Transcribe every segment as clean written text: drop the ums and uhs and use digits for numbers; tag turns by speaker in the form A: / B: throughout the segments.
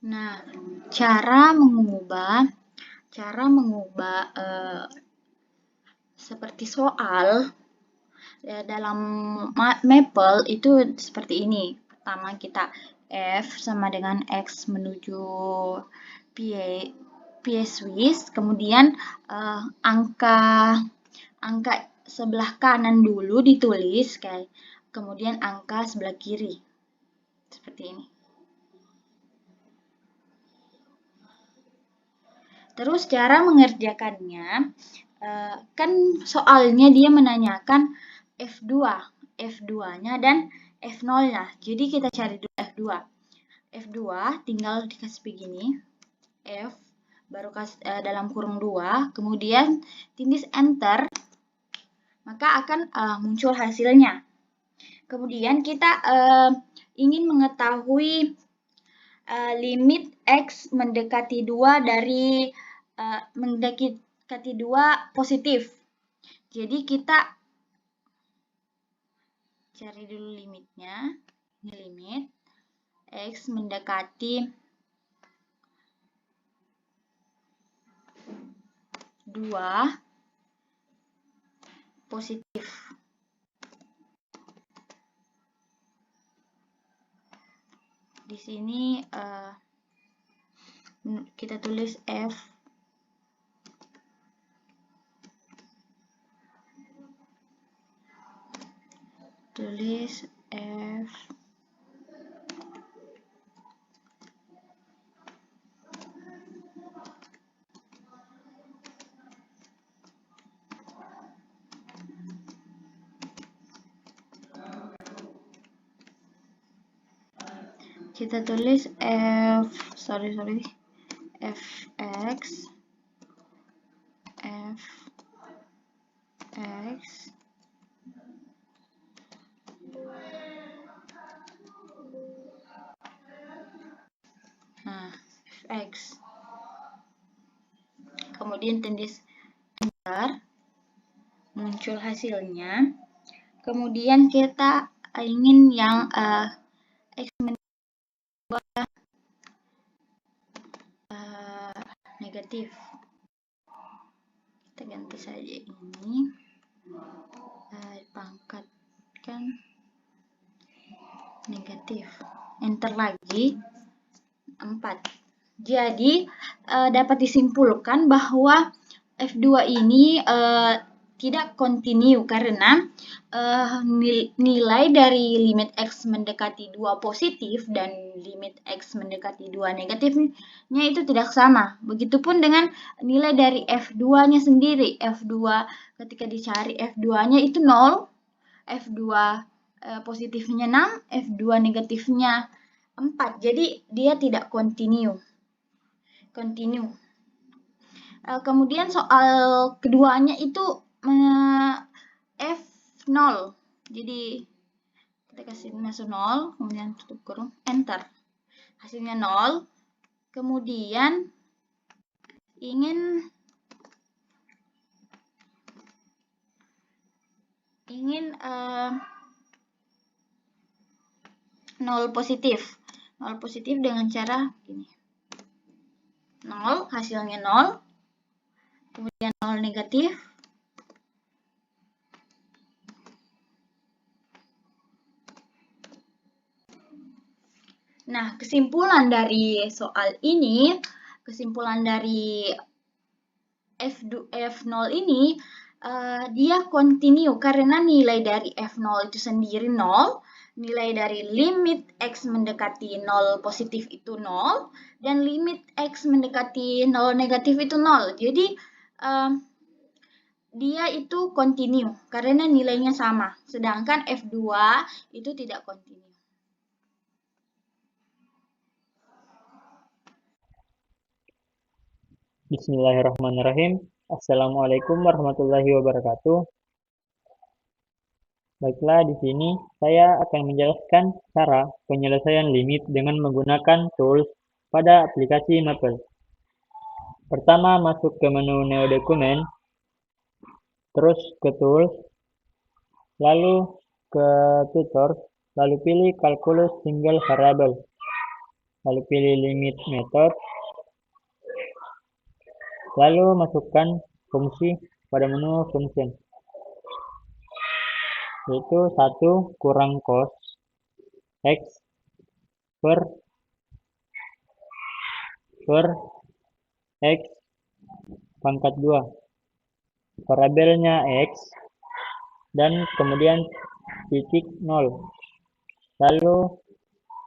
A: Nah, cara mengubah seperti soal dalam Maple itu seperti ini. Pertama kita F sama dengan X menuju P Swiss, kemudian angka sebelah kanan dulu ditulis, kemudian angka sebelah kiri. Seperti ini. Terus cara mengerjakannya, kan soalnya dia menanyakan F2-nya dan F0-nya. Jadi kita cari dulu F2. F2 tinggal dikasih begini, F baru dalam kurung 2, kemudian tindis enter, maka akan muncul hasilnya. Kemudian kita ingin mengetahui limit X mendekati 2 dari mendekati 2 positif. Jadi kita cari dulu limitnya. Ini limit X mendekati 2 positif. Di sini kita tulis F kita tulis fx fx, kemudian tindis enter, muncul hasilnya. Kemudian kita ingin yang X negatif. Kita ganti saja ini, pangkatkan negatif. Enter lagi, 4. Jadi dapat disimpulkan bahwa F2 ini tidak kontinu karena nilai dari limit X mendekati 2 positif dan limit X mendekati 2 negatifnya itu tidak sama. Begitupun dengan nilai dari F2-nya sendiri. F2 ketika dicari F2-nya itu 0, F2 positifnya 6, F2 negatifnya 4. Jadi dia tidak kontinu. Kemudian soal keduanya itu F0. Jadi kita kasih masuk 0, kemudian tutup kurung, enter. Hasilnya 0. Kemudian ingin 0 positif. 0 positif dengan cara ini. 0, hasilnya 0. Kemudian 0 negatif. Nah, kesimpulan dari soal ini, kesimpulan dari F0 ini, dia kontinu karena nilai dari F0 itu sendiri 0, nilai dari limit X mendekati 0 positif itu 0, dan limit X mendekati 0 negatif itu 0. Jadi, dia itu kontinu karena nilainya sama, sedangkan F2 itu tidak kontinu.
B: Bismillahirrahmanirrahim. Assalamualaikum warahmatullahi wabarakatuh. Baiklah, di sini saya akan menjelaskan cara penyelesaian limit dengan menggunakan tools pada aplikasi Maple. Pertama, masuk ke menu Neo Dokumen, terus ke Tools, lalu ke Tutors, lalu pilih Calculus Single Variable. lalu pilih limit method, lalu masukkan fungsi pada menu function, yaitu 1 kurang cos x per x pangkat 2, variabelnya x, dan kemudian titik 0, lalu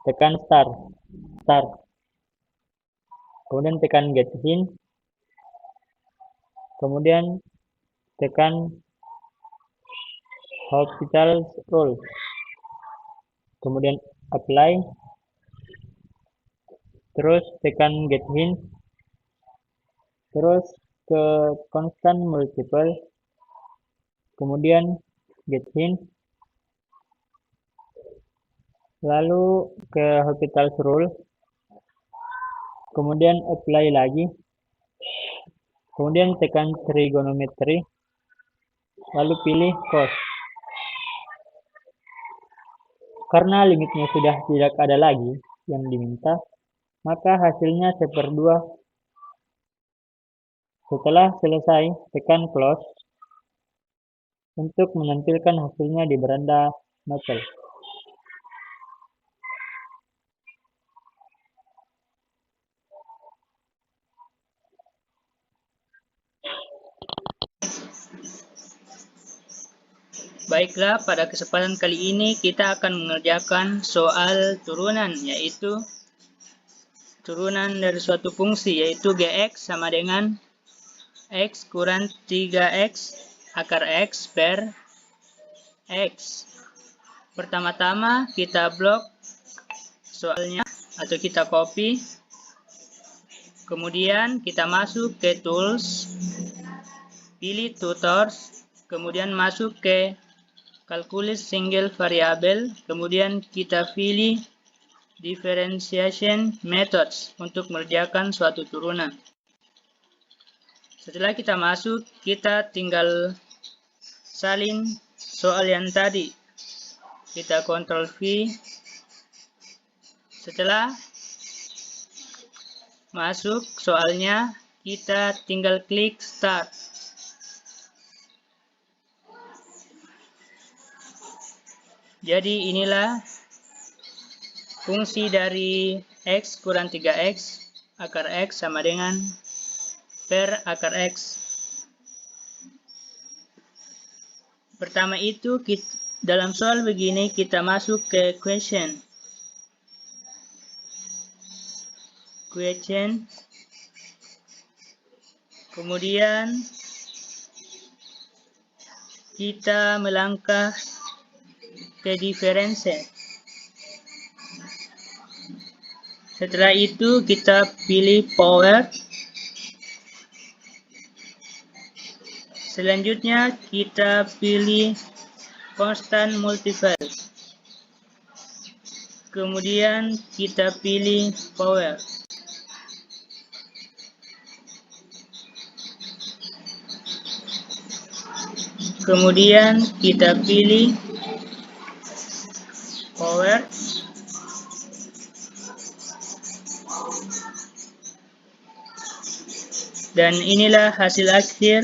B: tekan start, kemudian tekan get hint, kemudian tekan hospital rule, kemudian apply, terus tekan get hint, terus ke constant multiple, kemudian get hint, lalu ke hospital rule, kemudian apply lagi, kemudian tekan trigonometry, lalu pilih cos. Karena limitnya sudah tidak ada lagi yang diminta, maka hasilnya 1/2. Setelah selesai, tekan close untuk menampilkan hasilnya di beranda Maple.
C: Baiklah, pada kesempatan kali ini kita akan mengerjakan soal turunan, yaitu turunan dari suatu fungsi, yaitu gx sama dengan x kurang 3x akar x per x. Pertama-tama kita blok soalnya atau kita copy, kemudian kita masuk ke tools, pilih tutors, kemudian masuk ke calculate single variable, kemudian kita pilih differentiation methods untuk mengerjakan suatu turunan. Setelah kita masuk, kita tinggal salin soal yang tadi. Kita Ctrl V. Setelah masuk soalnya, kita tinggal klik start. Jadi inilah fungsi dari x kurang 3x akar x sama dengan per akar x. Pertama itu dalam soal begini kita masuk ke question. Kemudian kita melangkah ke difference. Setelah itu kita pilih power. Selanjutnya kita pilih constant multiple. Kemudian kita pilih power. Kemudian kita pilih power. Dan inilah hasil akhir.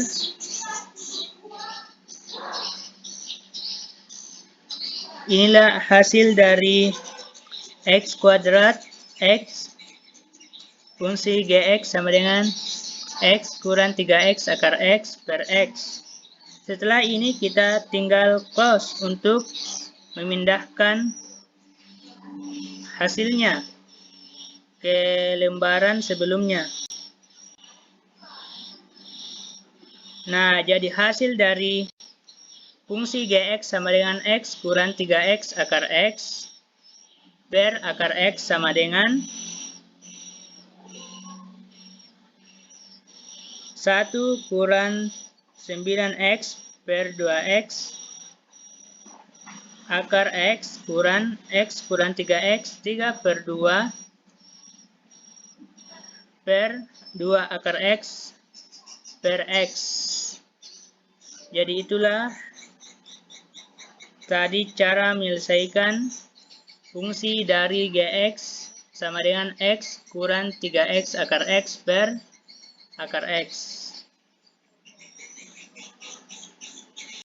C: Inilah hasil dari x kuadrat x fungsi gx sama dengan x kurang 3x akar x per x. Setelah ini kita tinggal close untuk memindahkan hasilnya ke lembaran sebelumnya. Nah, jadi hasil dari fungsi gx sama dengan x kurang 3x akar x per akar x sama dengan 1 kurang 9x per 2x akar x kurang 3x 3 per 2 per 2 akar x per x. Jadi itulah tadi cara menyelesaikan fungsi dari gx sama dengan X kurang 3X akar X per akar X.